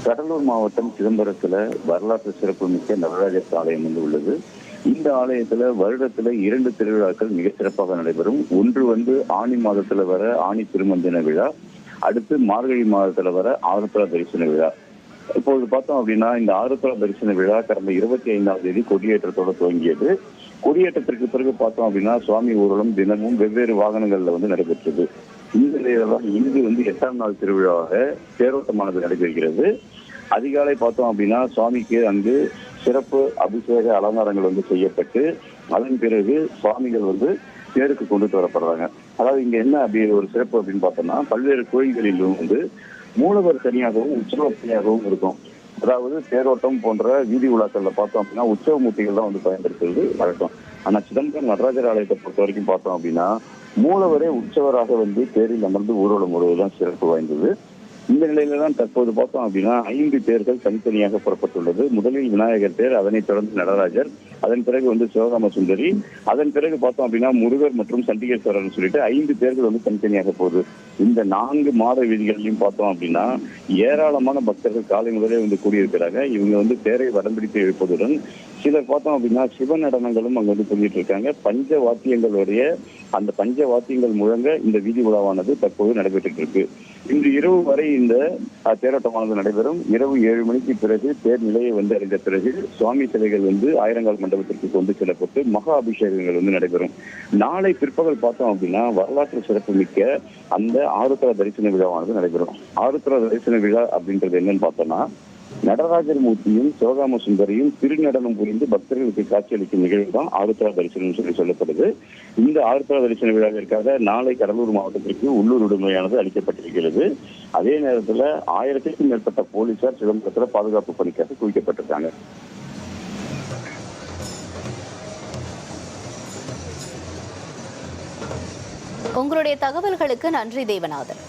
கடலூர் மாவட்டம் சிதம்பரத்துல வரலாற்று சிறப்புமிக்க நடராஜர் ஆலயம் உள்ளது. இந்த ஆலயத்துல வருடத்துல 2 திருவிழாக்கள் மிக சிறப்பாக நடைபெறும். ஒன்று ஆனி மாதத்துல வர ஆனி திருமஞ்சன விழா, அடுத்து மார்கழி மாதத்துல வர ஆருத்ரா தரிசன விழா. இப்போது பார்த்தோம் அப்படின்னா இந்த ஆருத்ரா தரிசன விழா கடந்த 25ஆம் தேதி கொடியேற்றத்தோட துவங்கியது. கொடியேற்றத்திற்கு பிறகு பார்த்தோம் அப்படின்னா சுவாமி ஊர்வலம் தினமும் வெவ்வேறு வாகனங்கள்ல நடைபெற்றது. இந்த நிலையில்தான் இன்று 8ஆம் நாள் திருவிழாவாக தேரோட்டமானது நடைபெறுகிறது. அதிகாலை பார்த்தோம் அப்படின்னா சுவாமிக்கு அங்கு சிறப்பு அபிஷேக அலங்காரங்கள் செய்யப்பட்டு அதன் பிறகு சுவாமிகள் தேருக்கு கொண்டுட்டு வரப்படுறாங்க. அதாவது இங்க என்ன அப்படி ஒரு சிறப்பு அப்படின்னு பார்த்தோம்னா, பல்வேறு கோயில்களிலும் மூலவர் தனியாகவும் உற்சவர் தனியாகவும் இருக்கும். அதாவது தேரோட்டம் போன்ற வீதி விழாக்கள்ல பார்த்தோம் அப்படின்னா உற்சவ மூர்த்திகள் தான் பயன்படுத்துறது வழக்கம். ஆனா சிதம்பரம் நடராஜர் ஆலயத்தை பொறுத்த வரைக்கும் பார்த்தோம் அப்படின்னா மூலவரே உற்சவராக தேரில் அமர்ந்து ஊர்வலம் வருவதுதான் சிறப்பு வாய்ந்தது. இந்த நிலையில தான் தற்போது பார்த்தோம் அப்படின்னா 5 தேர்கள் தனித்தனியாக புறப்பட்டுள்ளது. முதலில் விநாயகர் தேர், அதனைத் தொடர்ந்து நடராஜர், அதன் பிறகு சிவகாம சுந்தரி, அதன் பிறகு பார்த்தோம் அப்படின்னா முருகர் மற்றும் சண்டிகேஸ்வரர் சொல்லிட்டு 5 தேர்கள் தனித்தனியாக போகுது. இந்த 4 மாத வீதிகளிலும் பார்த்தோம் அப்படின்னா ஏராளமான பக்தர்கள் காலை முதலே கூடியிருக்கிறாங்க. இவங்க தேரை வடம்பிடித்து எழுப்பதுடன் சிலர் பார்த்தோம் அப்படின்னா சிவ நடனங்களும் அங்க சொல்லிட்டு இருக்காங்க. பஞ்ச வாத்தியங்களுடைய அந்த பஞ்ச வாத்தியங்கள் முழங்க இந்த வீதி உலாவானது தற்போது நடைபெற்று இருக்கு. இன்று இரவு வரை இந்த தேரோட்டமானது நடைபெறும். இரவு 7 மணிக்கு பிறகு தேர் நிலையை அடைந்த பிறகு சுவாமி சிலைகள் ஆயிரங்கால் மண்டபத்திற்கு கொண்டு செல்லப்பட்டு மகா அபிஷேகங்கள் நடைபெறும். நாளை பிற்பகல் பார்த்தோம் அப்படின்னா வரலாற்று சிறப்பு மிக்க அந்த ஆருத்ரா தரிசன விழாவானது நடைபெறும். ஆருத்ரா தரிசன விழா அப்படின்றது என்னன்னு பார்த்தோம்னா, நடராஜர் மூர்த்தியும் சிவகாம சுந்தரியும் திருநடனம் புரிந்து பக்தர்களுக்கு காட்சியளிக்கும் நிகழ்வு தான் ஆருத்ரா தரிசனம் சொல்லப்படுது. இந்த ஆருத்ரா தரிசன விழாவிற்காக நாளை கடலூர் மாவட்டத்திற்கு உள்ளூர் விடுமுறையானது அளிக்கப்பட்டிருக்கிறது. அதே நேரத்தில் 1000க்கும் மேற்பட்ட போலீசார் சிதம்பரத்துல பாதுகாப்பு பணிக்காக குவிக்கப்பட்டிருக்காங்க. உங்களுடைய தகவல்களுக்கு நன்றி தேவநாதன்.